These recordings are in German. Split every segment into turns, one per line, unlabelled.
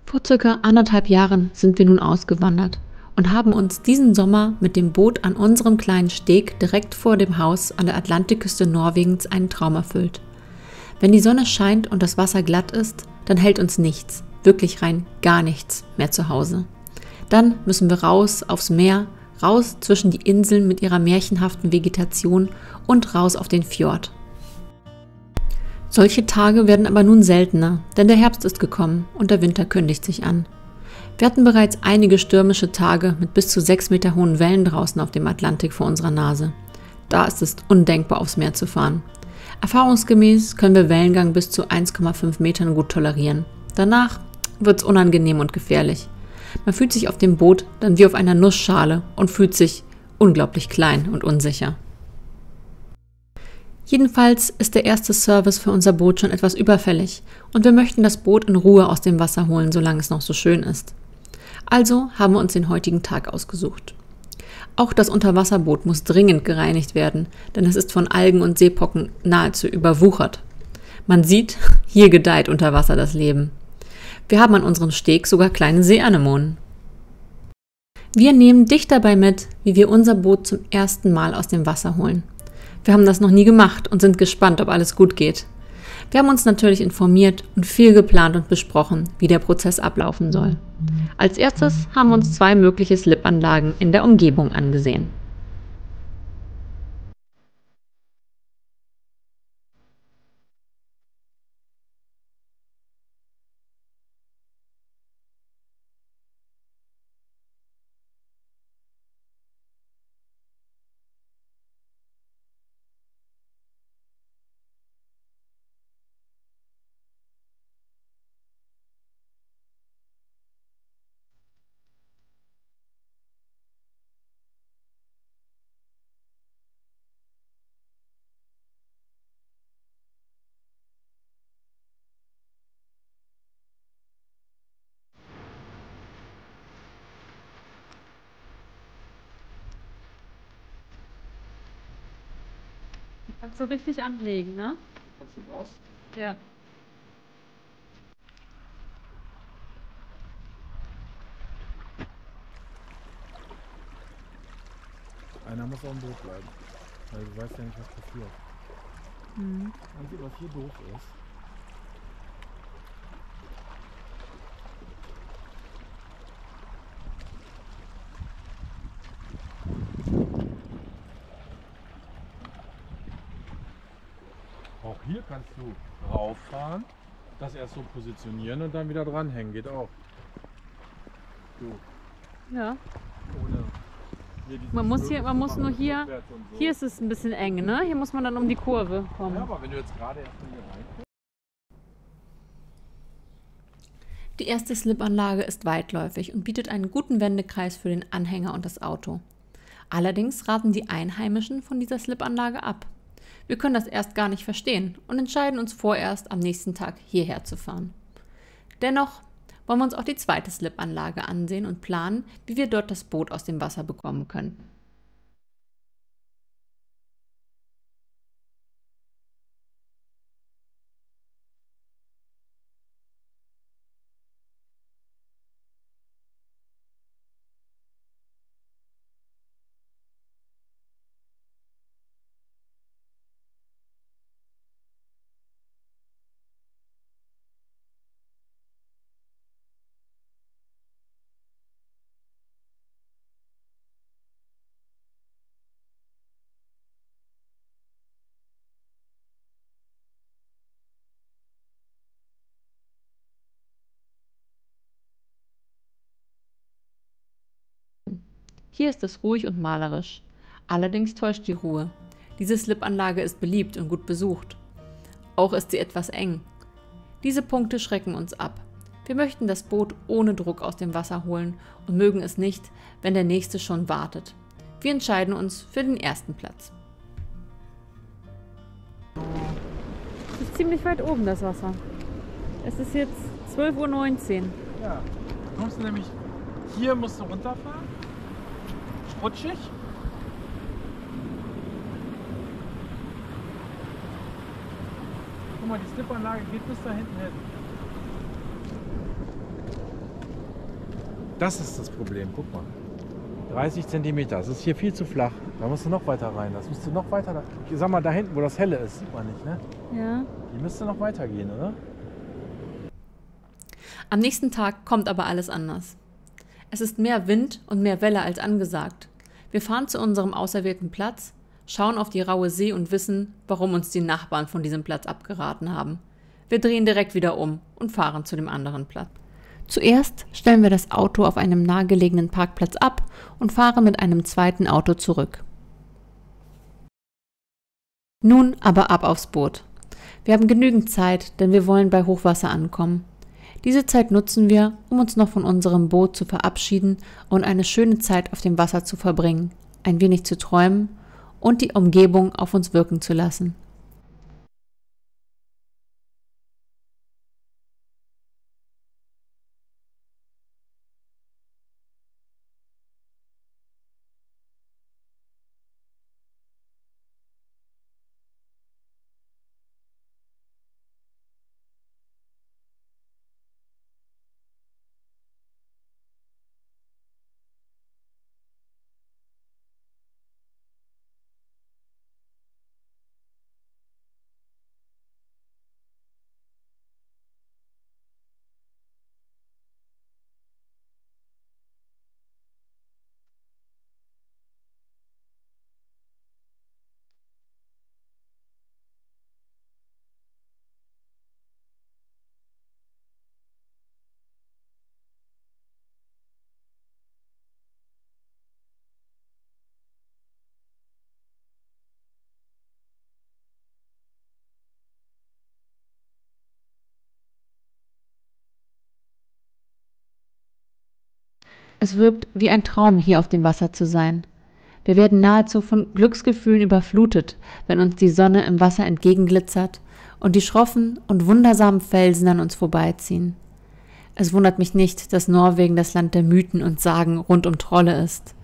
Vor circa 1,5 Jahren sind wir nun ausgewandert und haben uns diesen Sommer mit dem Boot an unserem kleinen Steg direkt vor dem Haus an der Atlantikküste Norwegens einen Traum erfüllt. Wenn die Sonne scheint und das Wasser glatt ist, dann hält uns nichts, wirklich rein gar nichts mehr zu Hause. Dann müssen wir raus aufs Meer, raus zwischen die Inseln mit ihrer märchenhaften Vegetation und raus auf den Fjord. Solche Tage werden aber nun seltener, denn der Herbst ist gekommen und der Winter kündigt sich an. Wir hatten bereits einige stürmische Tage mit bis zu 6 Meter hohen Wellen draußen auf dem Atlantik vor unserer Nase. Da ist es undenkbar, aufs Meer zu fahren. Erfahrungsgemäß können wir Wellengang bis zu 1,5 Metern gut tolerieren. Danach wird's unangenehm und gefährlich. Man fühlt sich auf dem Boot dann wie auf einer Nussschale und fühlt sich unglaublich klein und unsicher. Jedenfalls ist der erste Service für unser Boot schon etwas überfällig und wir möchten das Boot in Ruhe aus dem Wasser holen, solange es noch so schön ist. Also haben wir uns den heutigen Tag ausgesucht. Auch das Unterwasserboot muss dringend gereinigt werden, denn es ist von Algen und Seepocken nahezu überwuchert. Man sieht, hier gedeiht unter Wasser das Leben. Wir haben an unserem Steg sogar kleine Seeanemonen. Wir nehmen dich dabei mit, wie wir unser Boot zum ersten Mal aus dem Wasser holen. Wir haben das noch nie gemacht und sind gespannt, ob alles gut geht. Wir haben uns natürlich informiert und viel geplant und besprochen, wie der Prozess ablaufen soll. Als erstes haben wir uns 2 mögliche Slipanlagen in der Umgebung angesehen. Kannst du richtig anlegen, ne?
Kannst du raus?
Ja.
Einer muss auf dem Boot bleiben. Weil du weißt ja nicht, was passiert. Und was hier doof ist. Auch hier kannst du rauffahren, das erst so positionieren und dann wieder dranhängen. Geht auch. So,
Ja.
ohne hier dieses
Man muss
Wirbel zu
nur
machen,
hier,
rückwärts und so.
hier ist es ein bisschen eng, ne? Hier muss man dann um die Kurve kommen.
Ja, aber wenn du jetzt gerade erst mal hier reinkommst.
Die erste Slipanlage ist weitläufig und bietet einen guten Wendekreis für den Anhänger und das Auto. Allerdings raten die Einheimischen von dieser Slipanlage ab. Wir können das erst gar nicht verstehen und entscheiden uns vorerst, am nächsten Tag hierher zu fahren. Dennoch wollen wir uns auch die zweite Slipanlage ansehen und planen, wie wir dort das Boot aus dem Wasser bekommen können. Hier ist es ruhig und malerisch. Allerdings täuscht die Ruhe. Diese Slipanlage ist beliebt und gut besucht. Auch ist sie etwas eng. Diese Punkte schrecken uns ab. Wir möchten das Boot ohne Druck aus dem Wasser holen und mögen es nicht, wenn der nächste schon wartet. Wir entscheiden uns für den ersten Platz. Es ist ziemlich weit oben, das Wasser. Es ist jetzt 12:19 Uhr.
Ja, du kommst nämlich, hier musst du runterfahren. Rutschig. Guck mal, die Slipanlage geht bis da hinten hin. Das ist das Problem, guck mal. 30 cm, das ist hier viel zu flach. Da musst du noch weiter rein. Das musst du noch weiter. Sag mal, da hinten, wo das helle ist, sieht man nicht, ne?
Ja.
Die müsste noch weiter gehen, oder?
Am nächsten Tag kommt aber alles anders. Es ist mehr Wind und mehr Welle als angesagt. Wir fahren zu unserem auserwählten Platz, schauen auf die raue See und wissen, warum uns die Nachbarn von diesem Platz abgeraten haben. Wir drehen direkt wieder um und fahren zu dem anderen Platz. Zuerst stellen wir das Auto auf einem nahegelegenen Parkplatz ab und fahren mit einem zweiten Auto zurück. Nun aber ab aufs Boot. Wir haben genügend Zeit, denn wir wollen bei Hochwasser ankommen. Diese Zeit nutzen wir, um uns noch von unserem Boot zu verabschieden und eine schöne Zeit auf dem Wasser zu verbringen, ein wenig zu träumen und die Umgebung auf uns wirken zu lassen. Es wirkt wie ein Traum, hier auf dem Wasser zu sein. Wir werden nahezu von Glücksgefühlen überflutet, wenn uns die Sonne im Wasser entgegenglitzert und die schroffen und wundersamen Felsen an uns vorbeiziehen. Es wundert mich nicht, dass Norwegen das Land der Mythen und Sagen rund um Trolle ist.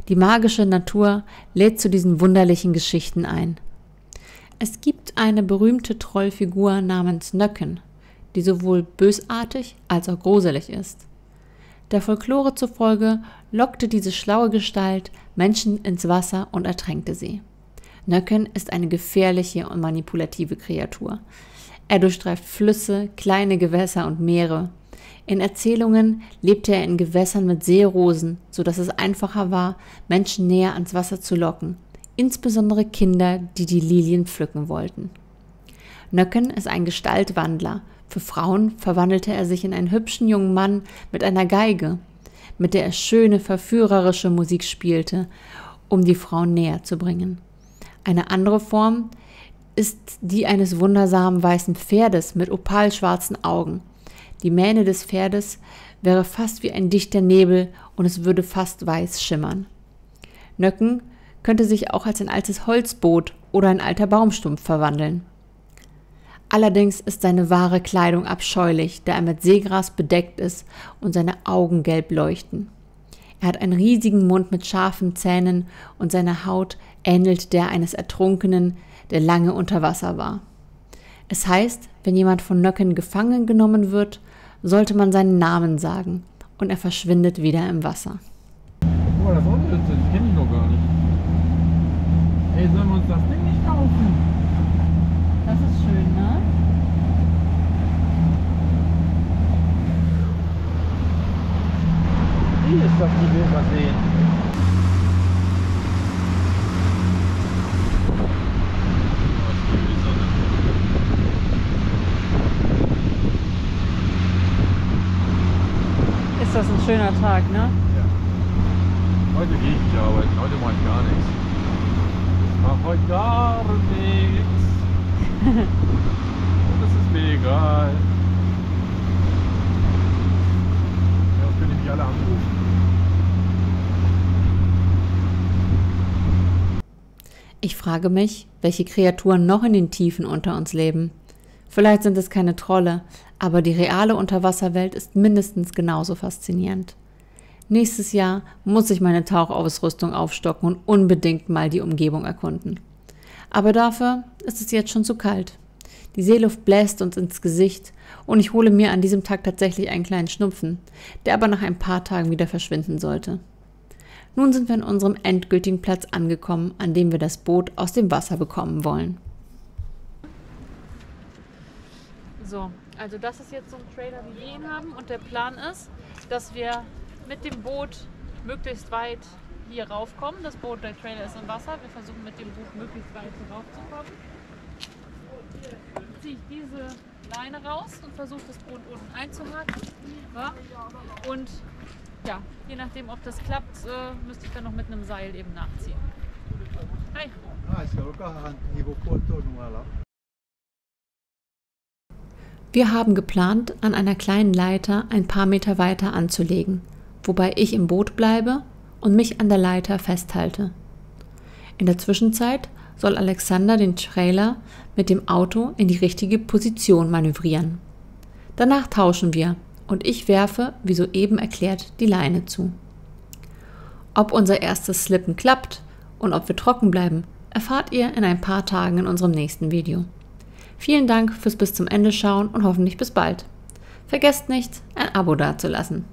Die magische Natur lädt zu diesen wunderlichen Geschichten ein. Es gibt eine berühmte Trollfigur namens Nökken, die sowohl bösartig als auch gruselig ist. Der Folklore zufolge lockte diese schlaue Gestalt Menschen ins Wasser und ertränkte sie. Nökken ist eine gefährliche und manipulative Kreatur. Er durchstreift Flüsse, kleine Gewässer und Meere. In Erzählungen lebte er in Gewässern mit Seerosen, sodass es einfacher war, Menschen näher ans Wasser zu locken, insbesondere Kinder, die die Lilien pflücken wollten. Nökken ist ein Gestaltwandler. Für Frauen verwandelte er sich in einen hübschen jungen Mann mit einer Geige, mit der er schöne, verführerische Musik spielte, um die Frauen näher zu bringen. Eine andere Form ist die eines wundersamen weißen Pferdes mit opalschwarzen Augen. Die Mähne des Pferdes wäre fast wie ein dichter Nebel und es würde fast weiß schimmern. Nökken könnte sich auch als ein altes Holzboot oder ein alter Baumstumpf verwandeln. Allerdings ist seine wahre Kleidung abscheulich, da er mit Seegras bedeckt ist und seine Augen gelb leuchten. Er hat einen riesigen Mund mit scharfen Zähnen und seine Haut ähnelt der eines Ertrunkenen, der lange unter Wasser war. Es heißt, wenn jemand von Nökken gefangen genommen wird, sollte man seinen Namen sagen und er verschwindet wieder im Wasser.
Guck mal, das andere kenne ich noch gar nicht. Ey, sollen wir uns das Ding nicht kaufen?
Das ist schön, ne?
Wie ist das, die wir mal sehen?
Ist das ein schöner Tag, ne?
Ja. Heute gehe ich nicht arbeiten, heute mache ich gar nichts. Ich mache heute gar nichts. Und das ist mir egal. Ja, das können die mich alle anrufen.
Ich frage mich, welche Kreaturen noch in den Tiefen unter uns leben. Vielleicht sind es keine Trolle, aber die reale Unterwasserwelt ist mindestens genauso faszinierend. Nächstes Jahr muss ich meine Tauchausrüstung aufstocken und unbedingt mal die Umgebung erkunden. Aber dafür ist es jetzt schon zu kalt. Die Seeluft bläst uns ins Gesicht und ich hole mir an diesem Tag tatsächlich einen kleinen Schnupfen, der aber nach ein paar Tagen wieder verschwinden sollte. Nun sind wir an unserem endgültigen Platz angekommen, an dem wir das Boot aus dem Wasser bekommen wollen. So, also das ist jetzt so ein Trailer, wie wir ihn haben, und der Plan ist, dass wir mit dem Boot möglichst weit hier raufkommen. Das Boot, der Trailer ist im Wasser. Wir versuchen mit dem Boot möglichst weit hier raufzukommen. Jetzt ziehe ich diese Leine raus und versuche das Boot unten einzuhaken. Ja? Und ja, je nachdem, ob das klappt, müsste ich dann noch mit einem Seil eben nachziehen. Hi. Wir haben geplant, an einer kleinen Leiter ein paar Meter weiter anzulegen, wobei ich im Boot bleibe und mich an der Leiter festhalte. In der Zwischenzeit soll Alexander den Trailer mit dem Auto in die richtige Position manövrieren. Danach tauschen wir und ich werfe, wie soeben erklärt, die Leine zu. Ob unser erstes Slippen klappt und ob wir trocken bleiben, erfahrt ihr in ein paar Tagen in unserem nächsten Video. Vielen Dank fürs bis zum Ende schauen und hoffentlich bis bald. Vergesst nicht, ein Abo dazulassen.